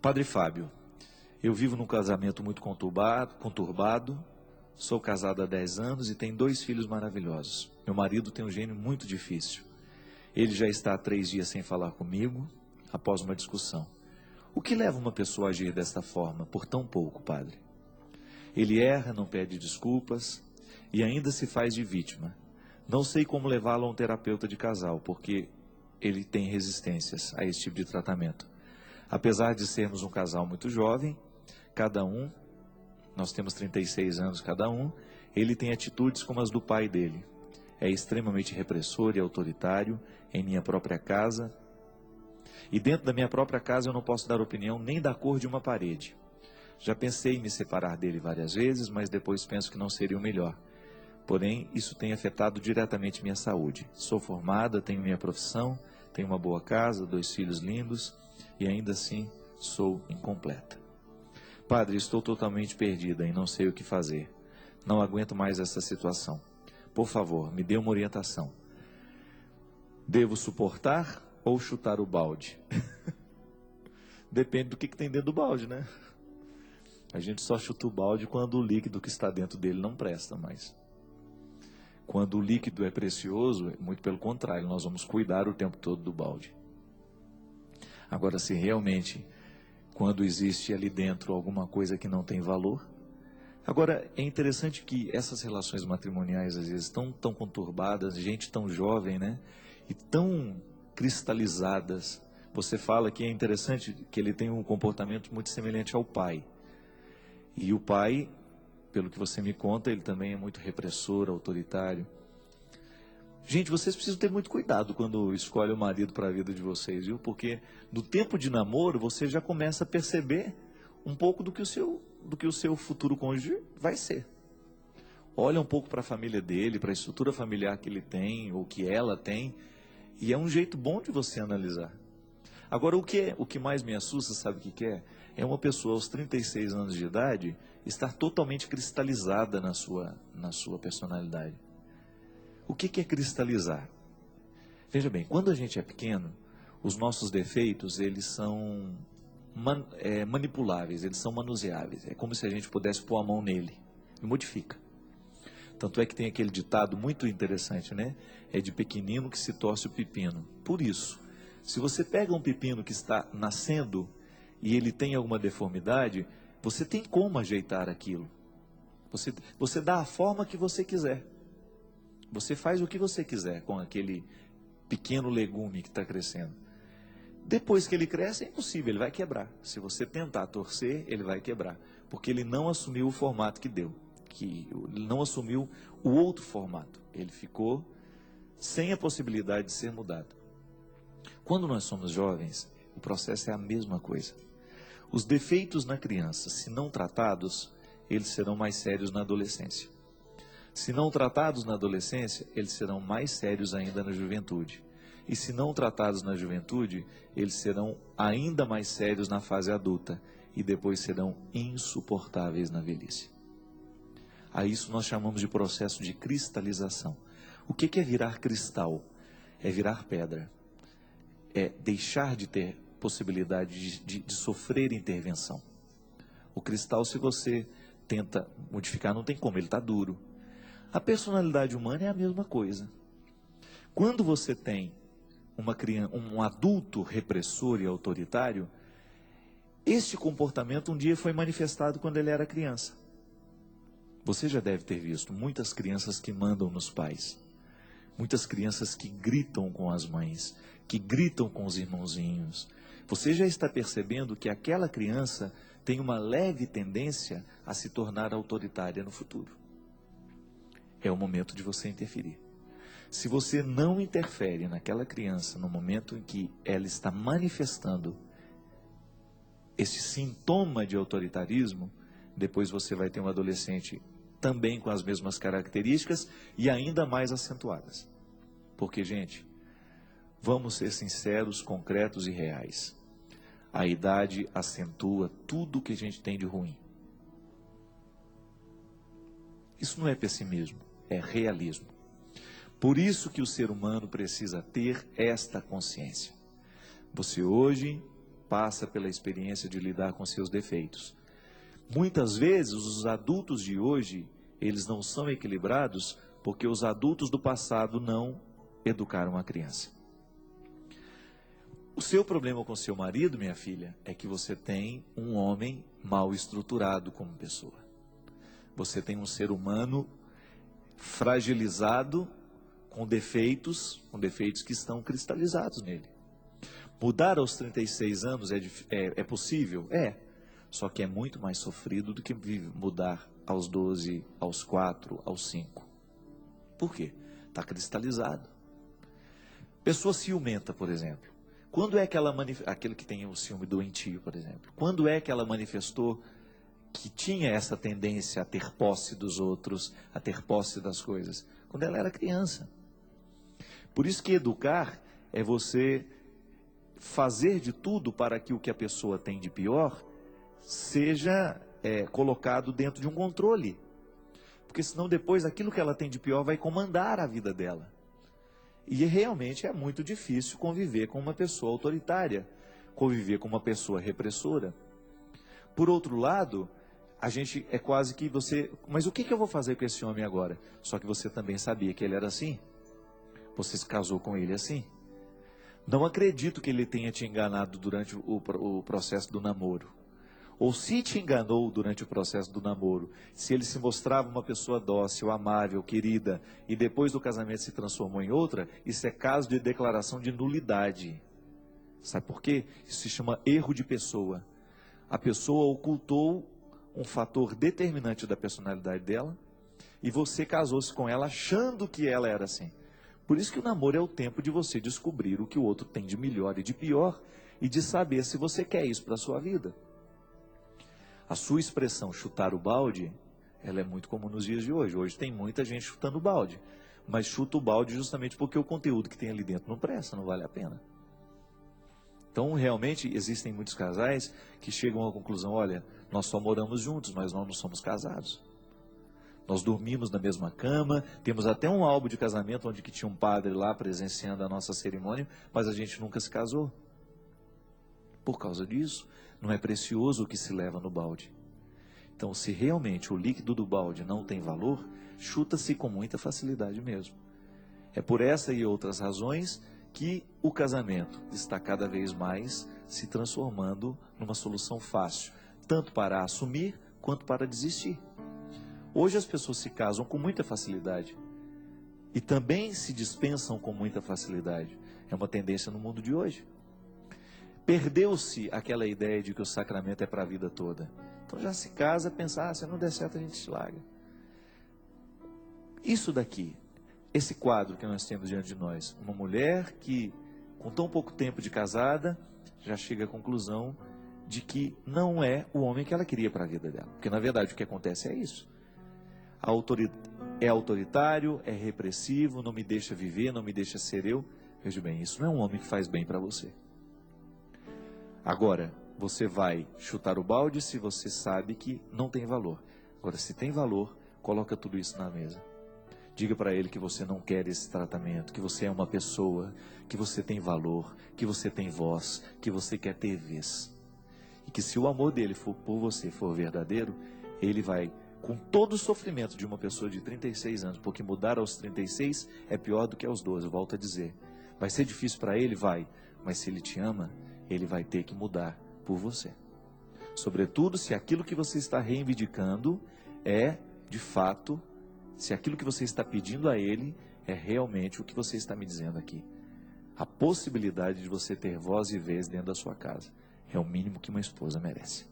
Padre Fábio, eu vivo num casamento muito conturbado, sou casado há 10 anos e tenho 2 filhos maravilhosos. Meu marido tem um gênio muito difícil. Ele já está há 3 dias sem falar comigo, após uma discussão. O que leva uma pessoa a agir desta forma, por tão pouco, padre? Ele erra, não pede desculpas e ainda se faz de vítima. Não sei como levá-lo a um terapeuta de casal, porque ele tem resistências a esse tipo de tratamento. Apesar de sermos um casal muito jovem, nós temos 36 anos cada um, ele tem atitudes como as do pai dele. É extremamente repressor e autoritário em minha própria casa. E dentro da minha própria casa eu não posso dar opinião nem da cor de uma parede. Já pensei em me separar dele várias vezes, mas depois penso que não seria o melhor. Porém, isso tem afetado diretamente minha saúde. Sou formada, tenho minha profissão, tenho uma boa casa, 2 filhos lindos e ainda assim sou incompleta. Padre, estou totalmente perdida e não sei o que fazer. Não aguento mais essa situação. Por favor, me dê uma orientação. Devo suportar ou chutar o balde? Depende do que tem dentro do balde, né? A gente só chuta o balde quando o líquido que está dentro dele não presta mais. Quando o líquido é precioso, muito pelo contrário, nós vamos cuidar o tempo todo do balde. Agora, se realmente, quando existe ali dentro alguma coisa que não tem valor... Agora, é interessante que essas relações matrimoniais, às vezes, tão conturbadas, gente tão jovem, né? E tão cristalizadas. Você fala que é interessante que ele tem um comportamento muito semelhante ao pai. E o pai, pelo que você me conta, ele também é muito repressor, autoritário. Gente, vocês precisam ter muito cuidado quando escolhem o marido para a vida de vocês, viu? Porque no tempo de namoro, você já começa a perceber um pouco do que o seu futuro cônjuge vai ser. Olha um pouco para a família dele, para a estrutura familiar que ele tem, ou que ela tem, e é um jeito bom de você analisar. Agora, o que mais me assusta, sabe o que é? É uma pessoa aos 36 anos de idade estar totalmente cristalizada na sua personalidade. O que é cristalizar? Veja bem, quando a gente é pequeno, os nossos defeitos, eles são manipuláveis, eles são manuseáveis. É como se a gente pudesse pôr a mão nele e modifica. Tanto é que tem aquele ditado muito interessante, né? É de pequenino que se torce o pepino. Por isso, se você pega um pepino que está nascendo e ele tem alguma deformidade, você tem como ajeitar aquilo. Você dá a forma que você quiser. Você faz o que você quiser com aquele pequeno legume que está crescendo. Depois que ele cresce, é impossível, ele vai quebrar. Se você tentar torcer, ele vai quebrar. Porque ele não assumiu o formato que deu. Ele não assumiu o outro formato. Ele ficou sem a possibilidade de ser mudado. Quando nós somos jovens, o processo é a mesma coisa. Os defeitos na criança, se não tratados, eles serão mais sérios na adolescência. Se não tratados na adolescência, eles serão mais sérios ainda na juventude. E se não tratados na juventude, eles serão ainda mais sérios na fase adulta e depois serão insuportáveis na velhice. A isso nós chamamos de processo de cristalização. O que é virar cristal? É virar pedra. É deixar de ter possibilidade de sofrer intervenção. O cristal, se você tenta modificar, não tem como, ele está duro. A personalidade humana é a mesma coisa. Quando você tem um adulto repressor e autoritário, este comportamento um dia foi manifestado quando ele era criança. Você já deve ter visto muitas crianças que mandam nos pais. Muitas crianças que gritam com as mães, que gritam com os irmãozinhos. Você já está percebendo que aquela criança tem uma leve tendência a se tornar autoritária no futuro. É o momento de você interferir. Se você não interfere naquela criança no momento em que ela está manifestando esse sintoma de autoritarismo, depois você vai ter um adolescente também com as mesmas características e ainda mais acentuadas. Porque, gente, vamos ser sinceros, concretos e reais. A idade acentua tudo o que a gente tem de ruim. Isso não é pessimismo, é realismo. Por isso que o ser humano precisa ter esta consciência. Você hoje passa pela experiência de lidar com seus defeitos. Muitas vezes, os adultos de hoje, eles não são equilibrados porque os adultos do passado não educaram a criança. O seu problema com seu marido, minha filha, é que você tem um homem mal estruturado como pessoa. Você tem um ser humano fragilizado, com defeitos que estão cristalizados nele. Mudar aos 36 anos é possível? É. Só que é muito mais sofrido do que mudar aos 12, aos 4, aos 5. Por quê? Está cristalizado. Pessoa ciumenta, por exemplo. Quando é que ela aquele que tem o ciúme doentio, por exemplo, quando é que ela manifestou que tinha essa tendência a ter posse dos outros, a ter posse das coisas? Quando ela era criança. Por isso que educar é você fazer de tudo para que o que a pessoa tem de pior seja colocado dentro de um controle. Porque senão depois aquilo que ela tem de pior vai comandar a vida dela. E realmente é muito difícil conviver com uma pessoa autoritária, conviver com uma pessoa repressora. Por outro lado, a gente é quase que você... Mas o que eu vou fazer com esse homem agora? Só que você também sabia que ele era assim. Você se casou com ele assim. Não acredito que ele tenha te enganado durante o processo do namoro. Ou se te enganou durante o processo do namoro, se ele se mostrava uma pessoa dócil, amável, querida, e depois do casamento se transformou em outra, isso é caso de declaração de nulidade. Sabe por quê? Isso se chama erro de pessoa. A pessoa ocultou um fator determinante da personalidade dela, e você casou-se com ela achando que ela era assim. Por isso que o namoro é o tempo de você descobrir o que o outro tem de melhor e de pior, e de saber se você quer isso para a sua vida. A sua expressão chutar o balde, ela é muito comum nos dias de hoje. Hoje tem muita gente chutando o balde, mas chuta o balde justamente porque o conteúdo que tem ali dentro não presta, não vale a pena. Então, realmente, existem muitos casais que chegam à conclusão, olha, nós só moramos juntos, mas nós não somos casados. Nós dormimos na mesma cama, temos até um álbum de casamento onde que tinha um padre lá presenciando a nossa cerimônia, mas a gente nunca se casou. Por causa disso, não é precioso o que se leva no balde. Então, se realmente o líquido do balde não tem valor, chuta-se com muita facilidade mesmo. É por essa e outras razões que o casamento está cada vez mais se transformando numa solução fácil, tanto para assumir quanto para desistir. Hoje as pessoas se casam com muita facilidade e também se dispensam com muita facilidade. É uma tendência no mundo de hoje. Perdeu-se aquela ideia de que o sacramento é para a vida toda. Então já se casa, pensa, se não der certo a gente se larga. Isso daqui, esse quadro que nós temos diante de nós, uma mulher que com tão pouco tempo de casada, já chega à conclusão de que não é o homem que ela queria para a vida dela. Porque na verdade o que acontece é isso. É autoritário, é repressivo, não me deixa viver, não me deixa ser eu. Veja bem, isso não é um homem que faz bem para você. Agora, você vai chutar o balde se você sabe que não tem valor. Agora, se tem valor, coloca tudo isso na mesa. Diga para ele que você não quer esse tratamento, que você é uma pessoa, que você tem valor, que você tem voz, que você quer ter vez. E que se o amor dele por você for verdadeiro, ele vai, com todo o sofrimento de uma pessoa de 36 anos, porque mudar aos 36 é pior do que aos 12, eu volto a dizer. Vai ser difícil para ele? Vai. Mas se ele te ama, ele vai ter que mudar por você. Sobretudo se aquilo que você está reivindicando é, de fato, se aquilo que você está pedindo a ele é realmente o que você está me dizendo aqui. A possibilidade de você ter voz e vez dentro da sua casa é o mínimo que uma esposa merece.